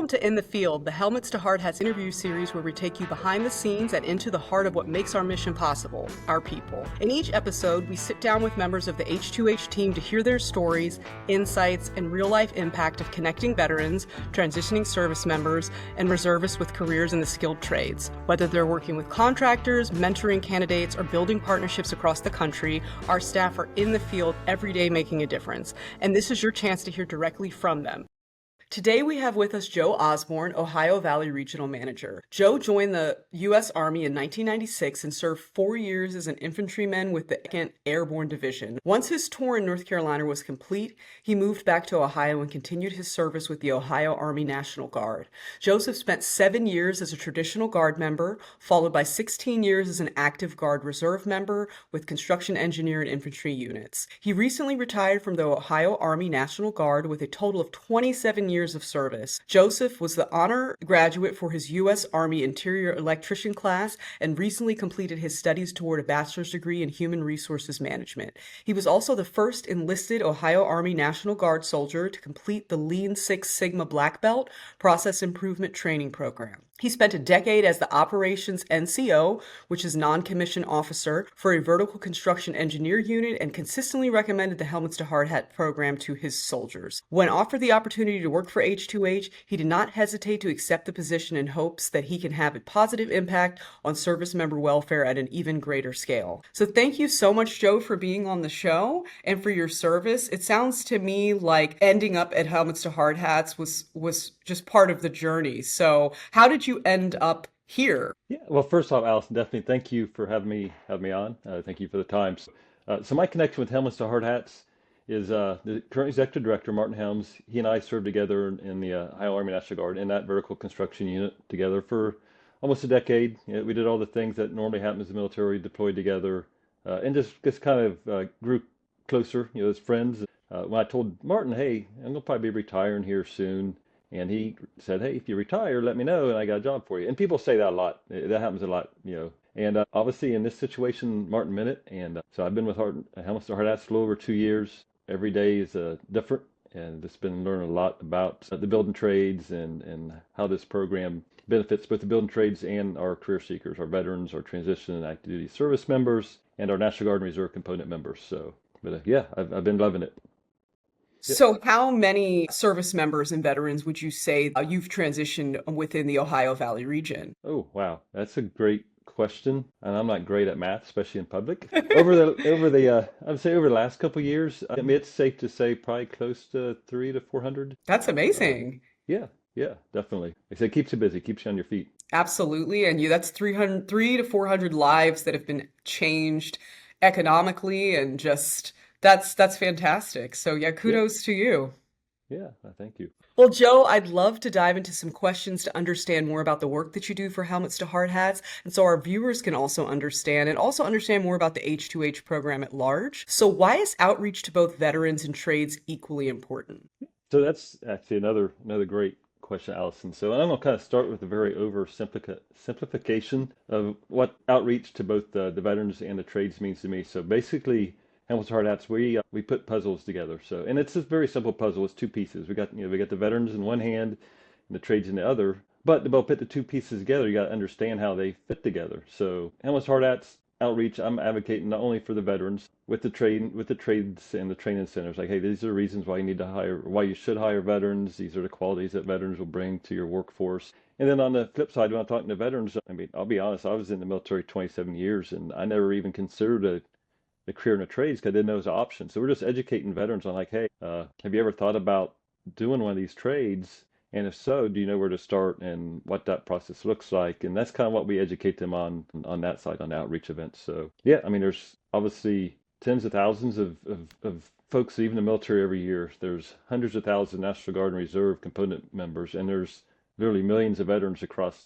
to In the Field, the Helmets to Hardhats interview series where we take you behind the scenes and into the heart of what makes our mission possible, our people. In each episode, we sit down with members of the H2H team to hear their stories, insights, and real-life impact of connecting veterans, transitioning service members, and reservists with careers in the skilled trades. Whether they're working with contractors, mentoring candidates, or building partnerships across the country, our staff are in the field every day making a difference. And this is your chance to hear directly from them. Today we have with us Joe Osborn, Ohio Valley Regional Manager. Joe joined the U.S. Army in 1996 and served 4 years as an infantryman with the 2nd Airborne Division. Once his tour in North Carolina was complete, he moved back to Ohio and continued his service with the Ohio Army National Guard. Joseph spent 7 years as a traditional Guard member, followed by 16 years as an active Guard Reserve member with construction engineer and infantry units. He recently retired from the Ohio Army National Guard with a total of 27 years of service. Joseph was the honor graduate for his U.S. Army Interior Electrician class and recently completed his studies toward a bachelor's degree in Human Resources Management. He was also the first enlisted Ohio Army National Guard soldier to complete the Lean Six Sigma Black Belt Process Improvement Training Program. He spent a decade as the Operations NCO, which is non-commissioned officer, for a vertical construction engineer unit and consistently recommended the Helmets to Hardhat program to his soldiers. When offered the opportunity to work for H2H, he did not hesitate to accept the position in hopes that he can have a positive impact on service member welfare at an even greater scale. So thank you so much, Joe, for being on the show and for your service. It sounds to me like ending up at Helmets to Hardhats was just part of the journey. So how did you end up here? Yeah, well, first off, Allison, definitely thank you for having me on. Thank you for the time. So my connection with Helmets to Hardhats is the current executive director, Martin Helms. He and I served together in the Ohio Army National Guard in that vertical construction unit together for almost a decade. You know, we did all the things that normally happen as the military, deployed together, and just kind of grew closer, as friends. When I told Martin, hey, I'm gonna probably be retiring here soon. And he said, hey, if you retire, let me know, and I got a job for you. And people say that a lot. That happens a lot. And obviously, in this situation, Martin meant it. And so I've been with Helmets to Hardhats for a little over 2 years. Every day is different. And just been learning a lot about the building trades and how this program benefits both the building trades and our career seekers, our veterans, our transition and active duty service members, and our National Guard and Reserve component members. But yeah, I've been loving it. So how many service members and veterans would you say you've transitioned within the Ohio Valley region? Oh, wow. That's a great question. And I'm not great at math, especially in public. Over the last couple of years, I mean, it's safe to say probably close to 300 to 400. That's amazing. Yeah, definitely. Like I said, it keeps you busy, keeps you on your feet. Absolutely. And that's 3 to 400 lives that have been changed economically and just that's fantastic. So yeah, Yeah, kudos to you. yeah, thank you. Well, Joe, I'd love to dive into some questions to understand more about the work that you do for Helmets to Hardhats, and so our viewers can also understand more about the H2H program at large. So why is outreach to both veterans and trades equally important? So that's actually another great question, Allison. So I'm going to kind of start with a very oversimplification of what outreach to both the veterans and the trades means to me. So basically, Hamilton Hard Hats, we put puzzles together. So, and it's a very simple puzzle. It's two pieces. We got the veterans in one hand and the trades in the other. But to both put the two pieces together, you got to understand how they fit together. So Hamilton Hard Hats outreach, I'm advocating not only for the veterans with the trades and the training centers. Like, hey, these are reasons why you should hire veterans. These are the qualities that veterans will bring to your workforce. And then on the flip side, when I'm talking to veterans, I mean, I'll be honest, I was in the military 27 years and I never even considered the career in the trades because I didn't know it was an option. So we're just educating veterans on like, hey, have you ever thought about doing one of these trades? And if so, do you know where to start and what that process looks like? And that's kind of what we educate them on that side, on the outreach events. So yeah, I mean, there's obviously tens of thousands of folks leaving the military every year. There's hundreds of thousands of National Guard and Reserve component members, and there's literally millions of veterans across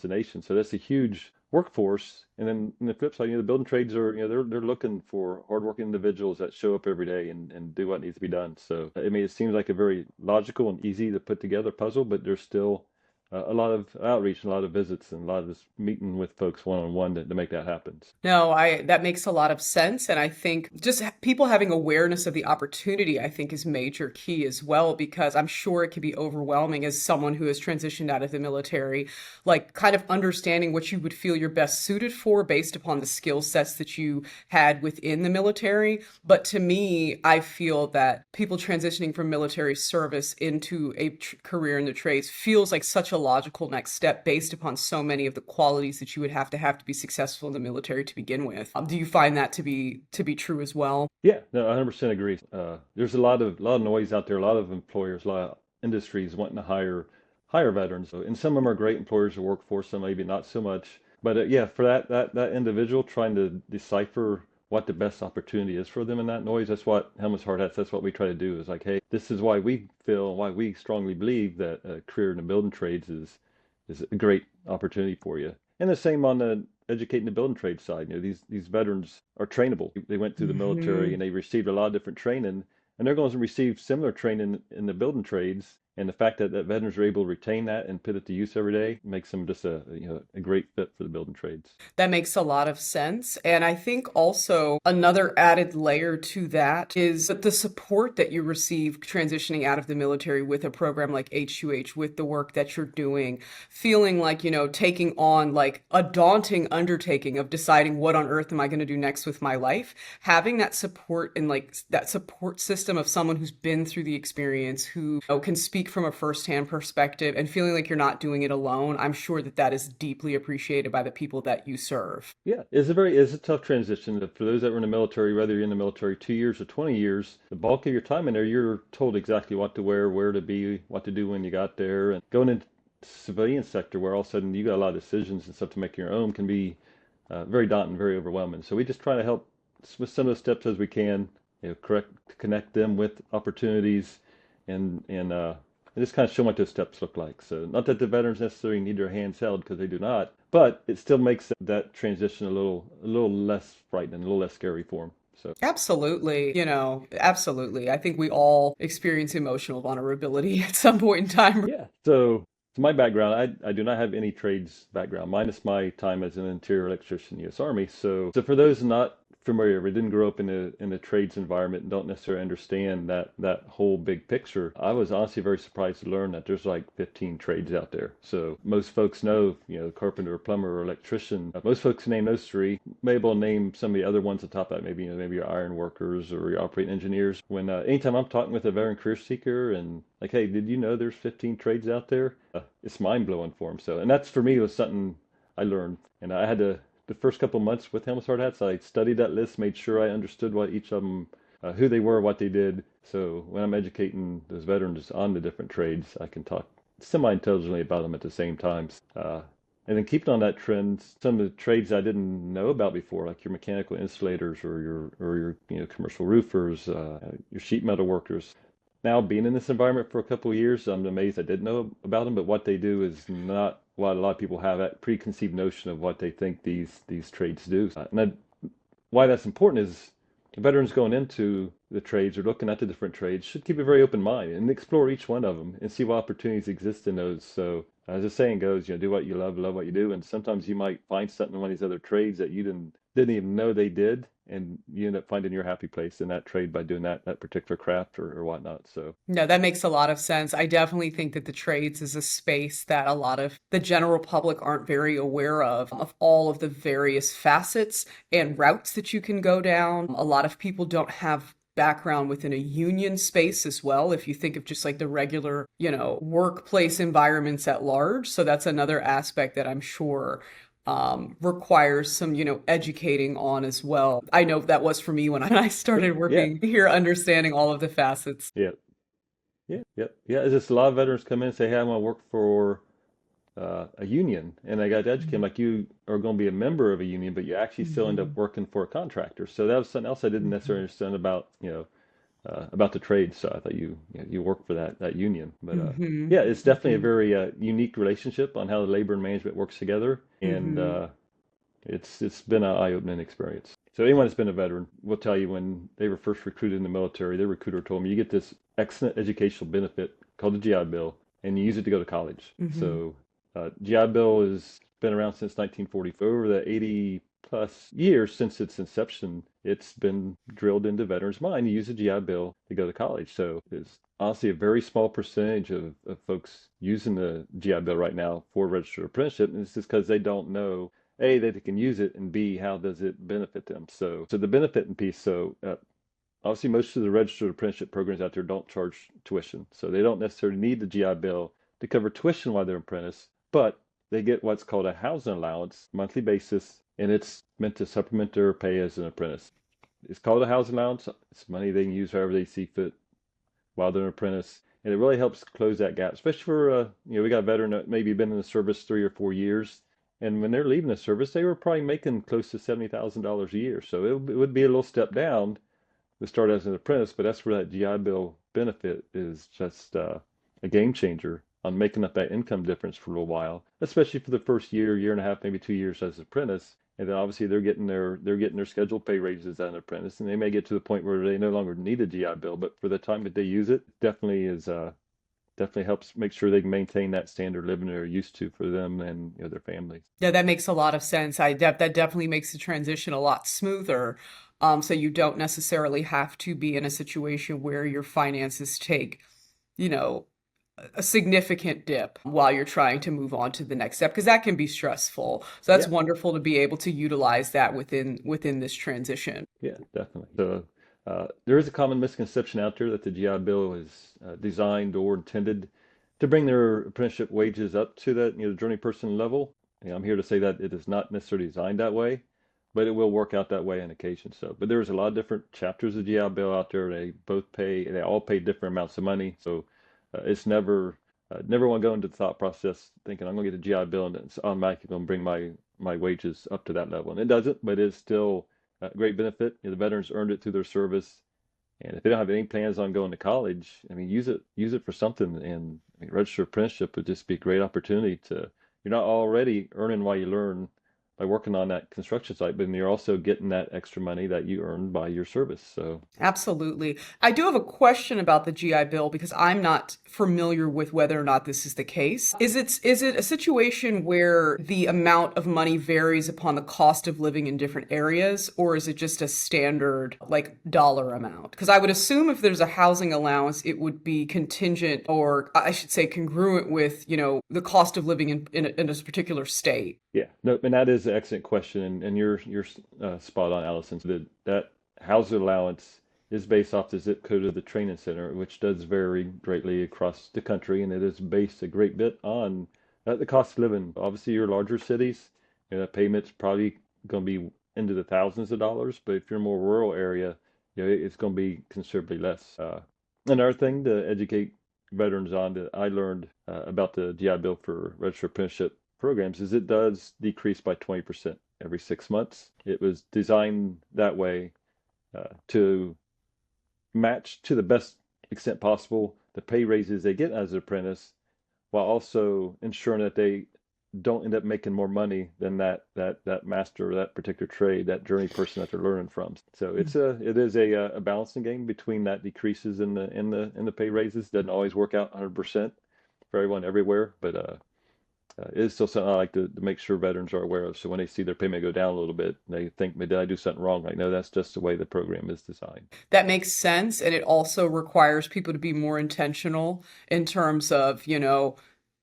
the nation. So that's a huge workforce. And then on the flip side, the building trades are, they're looking for hardworking individuals that show up every day and do what needs to be done. So, I mean, it seems like a very logical and easy to put together puzzle, but there's still a lot of outreach, and a lot of visits, and a lot of just meeting with folks one on one to make that happen. No, I that makes a lot of sense, and I think just people having awareness of the opportunity, I think, is major key as well, because I'm sure it can be overwhelming as someone who has transitioned out of the military, like kind of understanding what you would feel you're best suited for based upon the skill sets that you had within the military. But to me, I feel that people transitioning from military service into a career in the trades feels like such a logical next step based upon so many of the qualities that you would have to be successful in the military to begin with. Do you find that to be true as well? Yeah, no, 100% agree. There's a lot of noise out there, a lot of employers, a lot of industries wanting to hire veterans. So, and some of them are great employers to work for, some maybe not so much. But yeah, for that individual trying to decipher what the best opportunity is for them in that noise, that's what Helmets Hard Hats, that's what we try to do. Is like, hey, this is why we feel, why we strongly believe that a career in the building trades is a great opportunity for you. And the same on the educating the building trade side. You know, these veterans are trainable. They went through the military Hmm. and they received a lot of different training, and they're going to receive similar training in the building trades. And the fact that veterans are able to retain that and put it to use every day makes them just a great fit for the building trades. That makes a lot of sense. And I think also another added layer to that is that the support that you receive transitioning out of the military with a program like H2H, with the work that you're doing, feeling like, taking on like a daunting undertaking of deciding what on earth am I going to do next with my life, having that support and like that support system of someone who's been through the experience, who can speak from a firsthand perspective and feeling like you're not doing it alone. I'm sure that that is deeply appreciated by the people that you serve. Yeah, it's a tough transition. For those that were in the military, whether you're in the military 2 years or 20 years, the bulk of your time in there, you're told exactly what to wear, where to be, what to do when you got there. And going into civilian sector, where all of a sudden you got a lot of decisions and stuff to make your own, can be very daunting, very overwhelming. So we just try to help with some of the steps as we can, connect them with opportunities, and just kind of show them what those steps look like. So not that the veterans necessarily need their hands held, because they do not, but it still makes that transition a little less frightening, a little less scary for them. So Absolutely, absolutely. I think we all experience emotional vulnerability at some point in time. yeah, so my background, I do not have any trades background, minus my time as an interior electrician in the U.S. Army. So for those not familiar, we didn't grow up in a trades environment and don't necessarily understand that whole big picture, I was honestly very surprised to learn that there's like 15 trades out there. So most folks know, carpenter, plumber, or electrician. Most folks name those three. Maybe I'll name some of the other ones on top of that. Maybe your iron workers or your operating engineers. When anytime I'm talking with a veteran career seeker and like, hey, did you know there's 15 trades out there? It's mind blowing for them. So, and that's for me was something I learned, and I had to the first couple months with Helmets Hard Hats, I studied that list, made sure I understood what each of them, who they were, what they did. So when I'm educating those veterans on the different trades, I can talk semi-intelligently about them at the same time. And then keeping on that trend, some of the trades I didn't know about before, like your mechanical insulators or your commercial roofers, your sheet metal workers. Now being in this environment for a couple of years, I'm amazed I didn't know about them. But what they do is not what a lot of people have that preconceived notion of what they think these trades do. Why that's important is veterans going into the trades or looking at the different trades should keep a very open mind and explore each one of them and see what opportunities exist in those. So as the saying goes, do what you love what you do. And sometimes you might find something in one of these other trades that you didn't even know they did, and you end up finding your happy place in that trade by doing that particular craft or whatnot. So No, that makes a lot of sense. I definitely think that the trades is a space that a lot of the general public aren't very aware of all of the various facets and routes that you can go down. A lot of people don't have background within a union space as well, if you think of just like the regular, workplace environments at large. So that's another aspect that I'm sure requires some, educating on as well. I know that was for me when I started yeah, working here, understanding all of the facets. yeah, yeah. It's just a lot of veterans come in and say, hey, I want to work for a union, and I got to educate them like you are going to be a member of a union, but you actually still end up Mhm. working for a contractor. So that was something else I didn't necessarily Mhm. understand about the trade. So I thought you work for that union, but Mhm. yeah, it's definitely a Mhm. very unique relationship on how the labor and management works together, and Mhm. it's been an eye-opening experience. So anyone that's been a veteran will tell you when they were first recruited in the military, their recruiter told me you get this excellent educational benefit called the GI Bill. and you use it to go to college. Hmm. So GI Bill has been around since 1944. Over the 80 plus years since its inception, it's been drilled into veterans' mind. You use a GI Bill to go to college. So it's honestly a very small percentage of folks using the GI Bill right now for registered apprenticeship. And it's just because they don't know A, that they can use it, and B, how does it benefit them. So the benefiting piece. Obviously, most of the registered apprenticeship programs out there don't charge tuition. So they don't necessarily need the GI Bill to cover tuition while they're an apprentice, but they get what's called a housing allowance, monthly basis, and it's meant to supplement their pay as an apprentice. It's called a housing allowance. It's money they can use however they see fit while they're an apprentice. And it really helps close that gap, especially for, we got a veteran that maybe been in the service 3 or 4 years. And when they're leaving the service, they were probably making close to $70,000 a year. So it would be a little step down to start as an apprentice, but that's where that GI Bill benefit is just a game changer on making up that income difference for a little while, especially for the first year, year and a half, maybe 2 years as an apprentice. And then obviously they're getting their scheduled pay raises as an apprentice, and they may get to the point where they no longer need a GI Bill, but for the time that they use it, definitely helps make sure they can maintain that standard living they're used to for them and their families. Yeah, that makes a lot of sense. That definitely makes the transition a lot smoother. So you don't necessarily have to be in a situation where your finances take, you know, a significant dip while you're trying to move on to the next step, because that can be stressful. So that's Yeah, wonderful to be able to utilize that within this transition. yeah, definitely. So there is a common misconception out there that the GI Bill is designed or intended to bring their apprenticeship wages up to that, journey person level. I'm here to say that it is not necessarily designed that way, but it will work out that way on occasion. So, but there's a lot of different chapters of GI Bill out there. They all pay different amounts of money. So it's never want to go into the thought process thinking I'm going to get a GI Bill and it's automatically going to bring my wages up to that level. And it doesn't, but it's still a great benefit. The veterans earned it through their service. And if they don't have any plans on going to college, I mean, use it for something. And I mean, registered apprenticeship would just be a great opportunity to. You're not already earning while you learn by working on that construction site, but then you're also getting that extra money that you earn by your service. So Absolutely. I do have a question about the GI Bill because I'm not familiar with whether or not this is the case. Is it a situation where the amount of money varies upon the cost of living in different areas, or is it just a standard like dollar amount? Because I would assume if there's a housing allowance, it would be contingent, or I should say congruent with, the cost of living in a particular state. yeah, no, and that is an excellent question, and you're spot on, Allison. So that housing allowance is based off the zip code of the training center, which does vary greatly across the country, and it is based a great bit on the cost of living. Obviously, your larger cities, that payment's probably going to be into the thousands of dollars, but if you're in a more rural area, it's going to be considerably less. Another thing to educate veterans on that I learned about the GI Bill for registered apprenticeship programs is it does decrease by 20% every 6 months. It was designed that way to match to the best extent possible the pay raises they get as an apprentice, while also ensuring that they don't end up making more money than that master or that particular trade, that journey person that they're learning from. So it is a balancing game between that decreases in the pay raises. Doesn't always work out 100% for everyone everywhere, but it is still something I like to make sure veterans are aware of. So when they see their payment go down a little bit, they think, did I do something wrong? Like, no, that's just the way the program is designed. That makes sense. And it also requires people to be more intentional in terms of,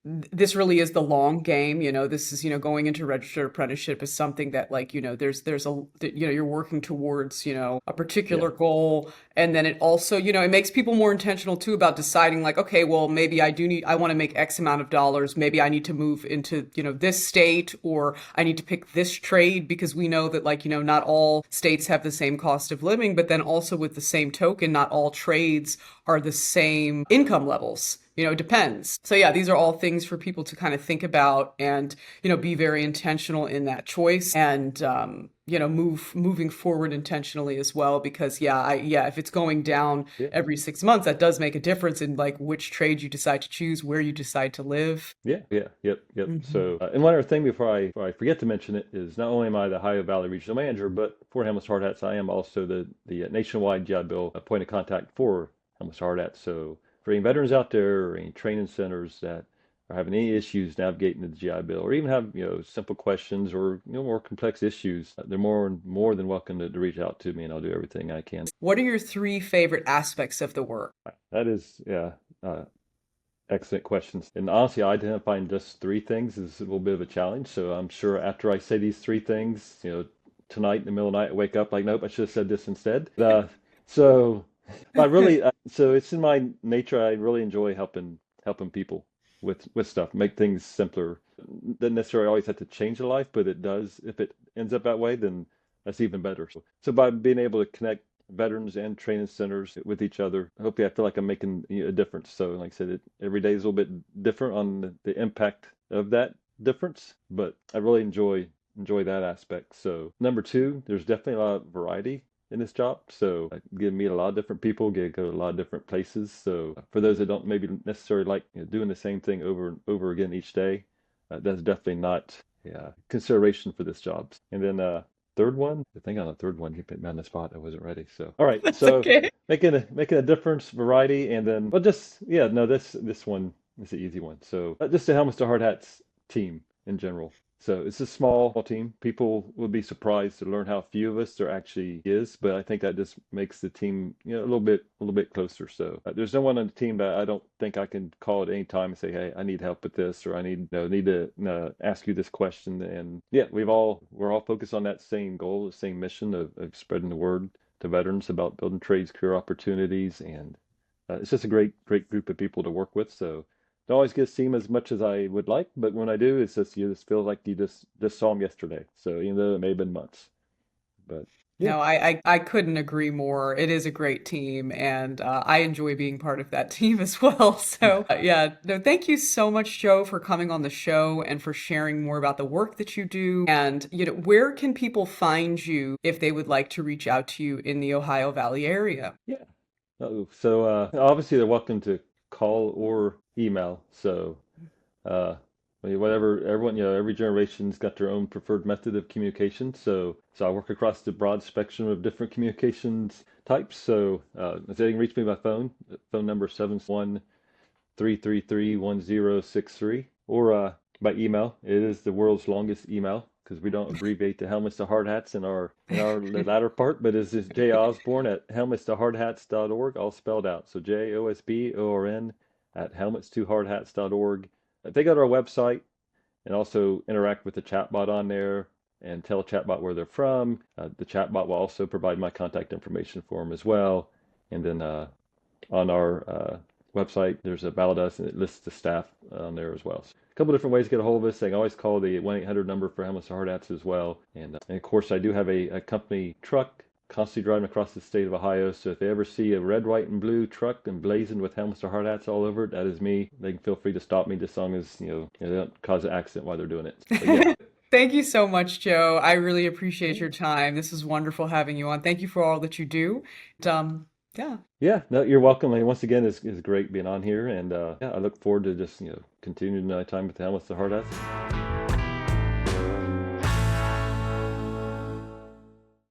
this really is the long game. This is, going into registered apprenticeship is something that like, you're working towards, a Yeah. particular goal. And then it also, it makes people more intentional too about deciding like, okay, well, maybe I want to make X amount of dollars. Maybe I need to move into, this state, or I need to pick this trade, because we know that like, not all states have the same cost of living, but then also with the same token, not all trades are the same income levels. It depends. So yeah, these are all things for people to kind of think about and, be very intentional in that choice, and, moving forward intentionally as well, because if it's going down Yeah. every 6 months, that does make a difference in like which trade you decide to choose, where you decide to live. Yeah, yeah, yep. Hmm. So, and one other thing before I forget to mention it is not only am I the Ohio Valley Regional Manager, but for Hamlis Hardhats, I am also the nationwide GI Bill point of contact for Hamlis Hardhats. So, for any veterans out there or any training centers that are having any issues navigating the GI Bill, or even have simple questions or more complex issues, they're more than welcome to reach out to me, and I'll do everything I can. What are your three favorite aspects of the work? That is, yeah. Excellent questions. And honestly, identifying just three things is a little bit of a challenge. So I'm sure after I say these three things, tonight in the middle of the night, I wake up like, nope, I should have said this instead. So I really, so it's in my nature. I really enjoy helping people with stuff, make things simpler. Doesn't necessarily always have to change a life, but it does. If it ends up that way, then that's even better. So by being able to connect veterans and training centers with each other, hopefully I feel like I'm making a difference. So like I said, every day is a little bit different on the impact of that difference, but I really enjoy that aspect. So number two, there's definitely a lot of variety in this job. So I get to meet a lot of different people, get to go to a lot of different places. So for those that don't maybe necessarily like doing the same thing over and over again each day, that's definitely not consideration for this job. And then third one, I think on the third one, you put me on the spot. I wasn't ready. So, all right. That's So okay. making a difference, variety, and then, well, this one is the easy one. So just the Helmets to Hard Hats team in general. So it's a small team. People will be surprised to learn how few of us there actually is, but I think that just makes the team, a little bit closer. So there's no one on the team that I don't think I can call at any time and say, hey, I need help with this, or I need to ask you this question. And yeah, we're all focused on that same goal, the same mission of spreading the word to veterans about building trades, career opportunities, and it's just a great group of people to work with. So don't always get to see them as much as I would like, but when I do, it's just you just feel like you just saw them yesterday. So even though it may have been months, but yeah, No, I couldn't agree more. It is a great team, and I enjoy being part of that team as well. So, yeah, no, thank you so much, Joe, for coming on the show and for sharing more about the work that you do. And, where can people find you if they would like to reach out to you in the Ohio Valley area? yeah. So obviously they're welcome to call or email. So uh, whatever everyone, every generation's got their own preferred method of communication. So I work across the broad spectrum of different communications types. So they can reach me by phone. Phone number 713331063, or by email. It is the world's longest email because we don't abbreviate the helmets to hard hats in our the latter part, but it's just J Osborn at helmetstohardhats.org, all spelled out. So JOSBORN at helmetstohardhats.org. If they go to our website and also interact with the chatbot on there and tell chatbot where they're from, the chatbot will also provide my contact information for them as well. And then on our website, there's About Us, and it lists the staff on there as well. So a couple different ways to get a hold of us. They can always call the 1-800 number for Helmets to Hard Hats as well. And of course, I do have a company truck constantly driving across the state of Ohio. So if they ever see a red, white, and blue truck emblazoned with Helmets to Hard Hats all over it, that is me. They can feel free to stop me, just as long as they don't cause an accident while they're doing it. But yeah. Thank you so much, Joe. I really appreciate your time. This is wonderful having you on. Thank you for all that you do. And, yeah. Yeah, no, you're welcome. And once again, it's great being on here, and yeah, I look forward to just continuing my time with the Helmets to Hard Hats.